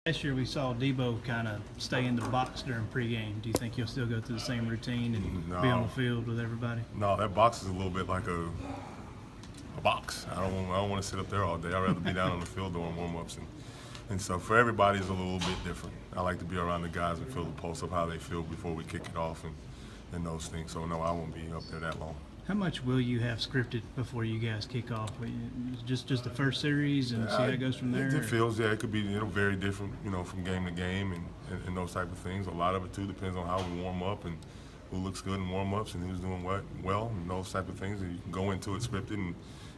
Last year we saw Debo kind of stay in the box during pregame. Do you think he'll still go through the same routine and be on the field with everybody? No, that box is a little bit like a box. I don't want to sit up there all day. I'd rather be down on the field doing warm-ups. And so for everybody, it's a little bit different. I like to be around the guys and feel the pulse of how they feel before we kick it off and those things. So, no, I won't be up there that long. How much will you have scripted before you guys kick off? Just the first series and see how it goes from there? It feels, it could be very different, from game to game and those type of things. A lot of it, too, depends on how we warm up and who looks good in warm-ups and who's doing what well and those type of things. And you can go into it scripted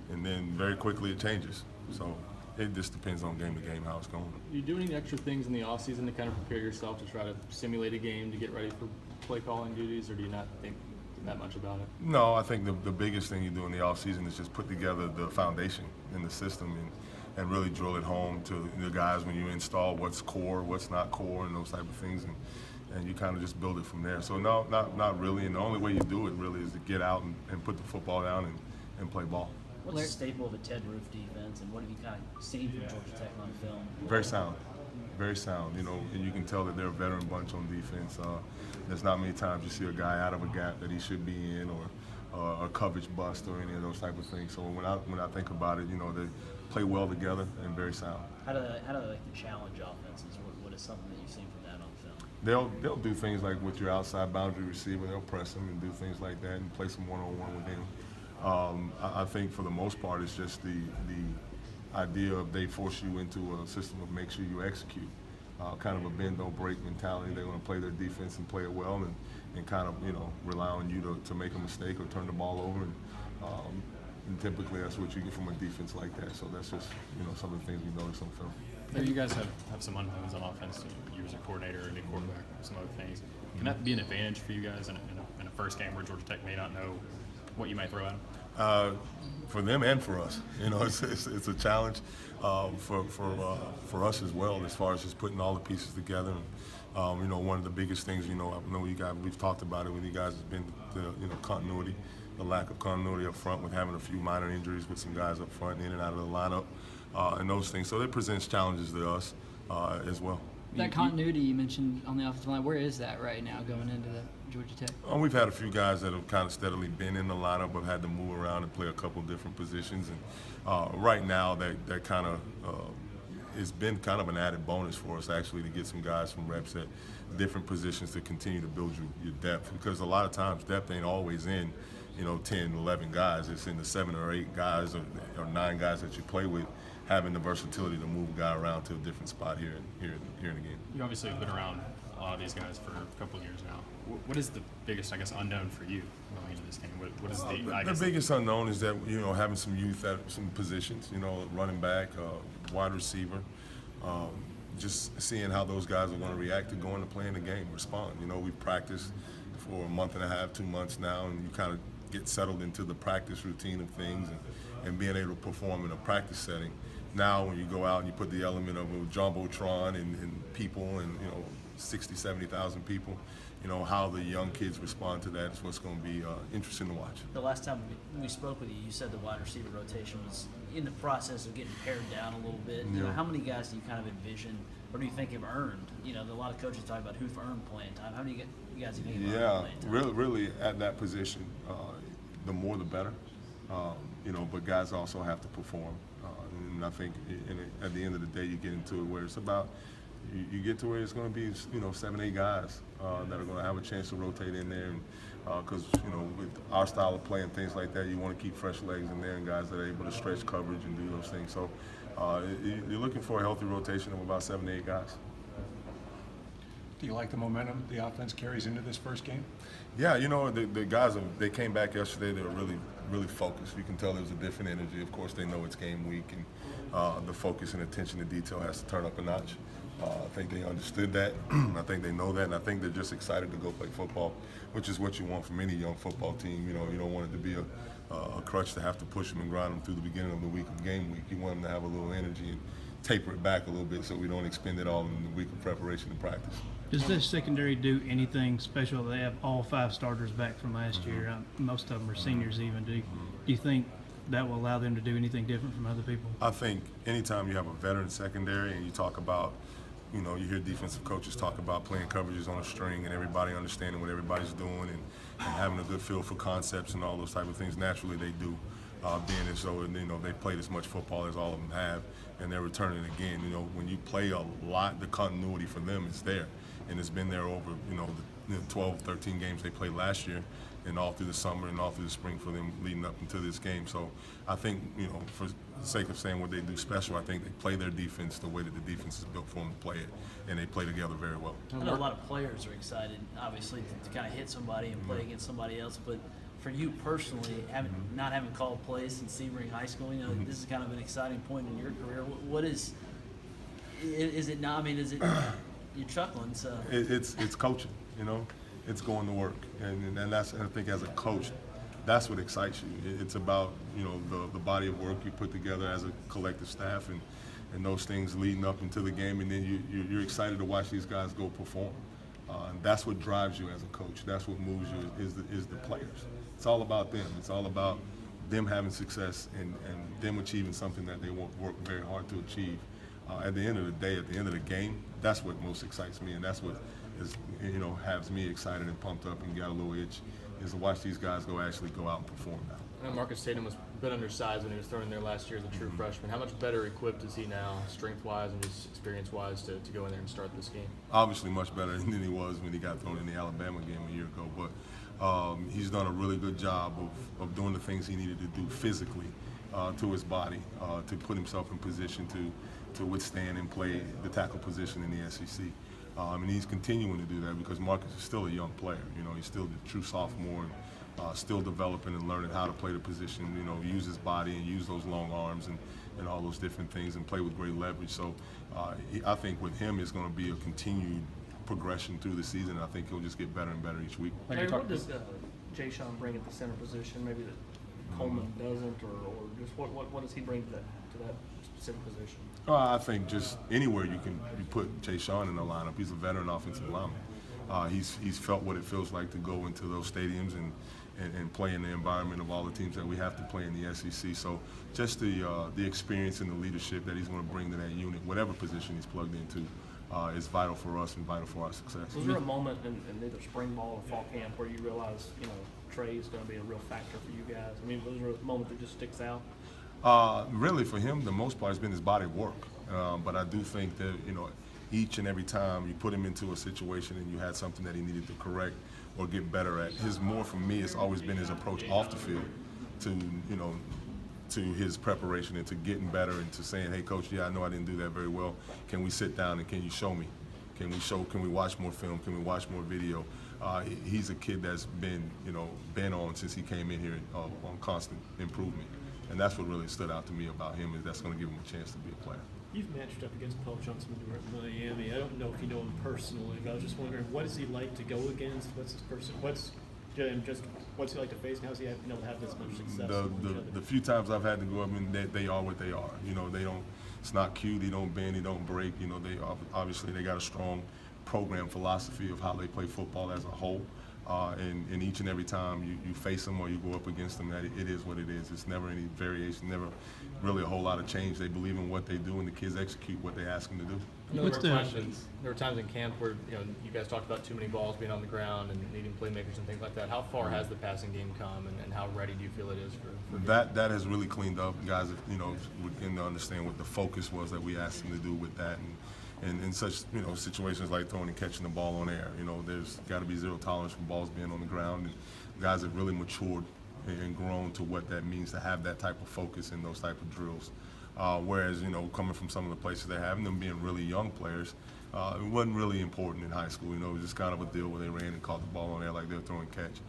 and then very quickly it changes. So it just depends on game to game how it's going. Are you doing any extra things in the offseason to kind of prepare yourself to try to simulate a game to get ready for play calling duties, or do you not think that much about it? No, I think the biggest thing you do in the offseason is just put together the foundation in the system and really drill it home to the guys when you install what's core, what's not core, and those type of things. And you kind of just build it from there. So no, not really. And the only way you do it really is to get out and put the football down and play ball. What's the staple of a Ted Roof defense, and what have you kind of seen from Georgia Tech on film? Very sound. Very sound, and you can tell that they're a veteran bunch on defense. There's not many times you see a guy out of a gap that he should be in, or a coverage bust, or any of those type of things. So when I think about it, they play well together and very sound. How do they like to challenge offenses? What is something that you've seen from that on film? They'll do things like with your outside boundary receiver, they'll press him and do things like that and play some one-on-one with him. I think for the most part, it's just the idea of they force you into a system of make sure you execute. Kind of a bend don't break mentality. They're going to play their defense and play it well, and kind of rely on you to make a mistake or turn the ball over. And typically that's what you get from a defense like that. So that's just some of the things we notice on film. You guys have some unknowns on offense. You as a coordinator, a new quarterback, some other things. Can that be an advantage for you guys in a first game where Georgia Tech may not know what you might throw at them? For them and for us, it's a challenge for us as well, as far as just putting all the pieces together. And, one of the biggest things, I know we've talked about it with you guys, has been the continuity, the lack of continuity up front with having a few minor injuries with some guys up front, in and out of the lineup, and those things. So it presents challenges to us as well. That continuity you mentioned on the offensive line, where is that right now going into the Georgia Tech? We've had a few guys that have kind of steadily been in the lineup, but had to move around and play a couple different positions. And right now, that kind of it's been kind of an added bonus for us actually to get some guys some reps at different positions to continue to build your depth. Because a lot of times depth ain't always in 10, 11 guys. It's in the 7 or 8 guys or 9 guys that you play with, having the versatility to move a guy around to a different spot here in the game. You obviously have been around a lot of these guys for a couple of years now. What is the biggest, unknown for you going into this game? What is the biggest unknown is that having some youth at some positions, running back, wide receiver, just seeing how those guys are going to react to going to playing the game, respond. We've practiced for a month and a half, 2 months now, and you kind of get settled into the practice routine of things and being able to perform in a practice setting. Now when you go out and you put the element of a jumbotron and people and 60, 70,000 people, how the young kids respond to that is what's going to be interesting to watch. The last time we spoke with you, you said the wide receiver rotation was in the process of getting pared down a little bit. How many guys do you kind of envision, or do you think have earned? A lot of coaches talk about who've earned playing time. How many you guys do you think have earned playing time? Really at that position, the more the better. But guys also have to perform. And I think at the end of the day, you get into it where it's about you get to where it's going to be 7, 8 guys that are going to have a chance to rotate in there, because with our style of play and things like that, you want to keep fresh legs in there and guys that are able to stretch coverage and do those things. So you're looking for a healthy rotation of about 7 to 8 guys. Do you like the momentum the offense carries into this first game? Yeah, the guys, they came back yesterday. They were really, really focused. You can tell there was a different energy. Of course, they know it's game week, and the focus and attention to detail has to turn up a notch. I think they understood that. I think they know that, and I think they're just excited to go play football, which is what you want from any young football team. You don't want it to be a crutch to have to push them and grind them through the beginning of the week of game week. You want them to have a little energy and taper it back a little bit so we don't expend it all in the week of preparation and practice. Does this secondary do anything special? They have all 5 starters back from last year. Most of them are seniors even. Do you think that will allow them to do anything different from other people? I think anytime you have a veteran secondary and you talk about you know, you hear defensive coaches talk about playing coverages on a string and everybody understanding what everybody's doing and having a good feel for concepts and all those type of things. Naturally, they do, being as though, you know, they've played as much football as all of them have, and they're returning again. You know, when you play a lot, the continuity for them is there, and it's been there over, you know, the 12, 13 games they played last year, and all through the summer and all through the spring for them leading up into this game. So I think, you know, for the sake of saying what they do special, I think they play their defense the way that the defense is built for them to play it, and they play together very well. I know a lot of players are excited, obviously, to kind of hit somebody and play against somebody else. But for you personally, not having called plays since Sebring High School, you know, this is kind of an exciting point in your career. What is it now? I mean, is it you're chuckling? So It's coaching, you know. It's going to work, and that's, I think, as a coach, that's what excites you. It's about, you know, the body of work you put together as a collective staff, and those things leading up into the game, and then you're excited to watch these guys go perform. And that's what drives you as a coach. That's what moves you is the players. It's all about them. It's all about them having success and them achieving something that they work very hard to achieve. At the end of the day, at the end of the game, that's what most excites me, and that's what is, you know, has me excited and pumped up and got a little itch, is to watch these guys actually go out and perform now. I know Marcus Tatum was a bit undersized when he was thrown in there last year as a true freshman. How much better equipped is he now, strength-wise and just experience-wise, to go in there and start this game? Obviously much better than he was when he got thrown in the Alabama game a year ago, but he's done a really good job of doing the things he needed to do physically to his body to put himself in position to withstand and play the tackle position in the SEC. And he's continuing to do that because Marcus is still a young player. You know, he's still the true sophomore and still developing and learning how to play the position, you know, use his body and use those long arms and all those different things and play with great leverage. So I think with him, it's going to be a continued progression through the season. I think he'll just get better and better each week. Larry, what does Jay Sean bring at the center position? Maybe that Coleman doesn't, or just what does he bring to that specific position? I think just anywhere you put Jay Sean in the lineup. He's a veteran offensive lineman. He's felt what it feels like to go into those stadiums and play in the environment of all the teams that we have to play in the SEC. So just the experience and the leadership that he's going to bring to that unit, whatever position he's plugged into, is vital for us and vital for our success. Was there a moment in either spring ball or fall camp where you realized, you know, Trey is going to be a real factor for you guys? I mean, was there a moment that just sticks out? Really, for him, the most part has been his body of work. But I do think that, you know, each and every time you put him into a situation and you had something that he needed to correct or get better at, more for me, it's always been his approach off the field to, you know, to his preparation and to getting better and to saying, hey, coach, yeah, I know I didn't do that very well. Can we sit down and can you show me? Can we watch more film? Can we watch more video? He's a kid that's been on since he came in here on constant improvement. And that's what really stood out to me about him, is that's going to give him a chance to be a player. You've matched up against Paul Johnson when you were at Miami. I don't know if you know him personally, but I was just wondering, what is he like to go against? What's his person? What's he like to face? And how's he able to have this much success? The few times I've had to go up, I mean, they are what they are. You know, they don't. It's not cute. They don't bend. They don't break. You know, they obviously got a strong program philosophy of how they play football as a whole. And each and every time you face them or you go up against them, that it is what it is. It's never any variation, never really a whole lot of change. They believe in what they do, and the kids execute what they ask them to do. There were times in camp where, you know, you guys talked about too many balls being on the ground and needing playmakers and things like that. How far has the passing game come, and how ready do you feel it is for that has really cleaned up. Guys, you know, begin to understand what the focus was that we asked them to do with that. And in such, you know, situations like throwing and catching the ball on air, you know, there's got to be zero tolerance for balls being on the ground. And guys have really matured and grown to what that means to have that type of focus in those type of drills. Whereas, you know, coming from some of the places they have, and them being really young players, it wasn't really important in high school. You know, it was just kind of a deal where they ran and caught the ball on air like they were throwing catch,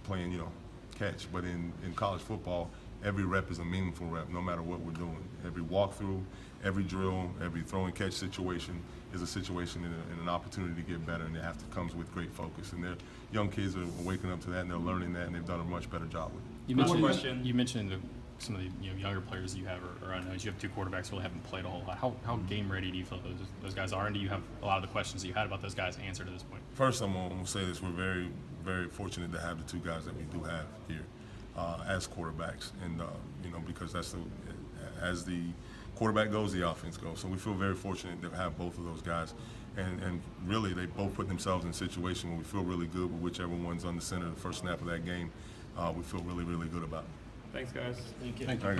playing, you know, catch. But in college football, every rep is a meaningful rep, no matter what we're doing. Every walkthrough, every drill, every throw and catch situation is a situation and an opportunity to get better, and it comes with great focus. And their young kids are waking up to that, and they're learning that, and they've done a much better job with it. You mentioned some of the younger players that you have are unknowns. You have two quarterbacks who really haven't played a whole lot. How game ready do you feel those guys are, and do you have a lot of the questions that you had about those guys answered to this point? First, I'm going to say this: we're very, very fortunate to have the two guys that we do have here as quarterbacks, and you know, because that's as the quarterback goes, the offense goes. So we feel very fortunate to have both of those guys. And really, they both put themselves in a situation where we feel really good with whichever one's on the center of the first snap of that game. We feel really, really good about. Thanks, guys. Thank you. Thank you. All right, guys.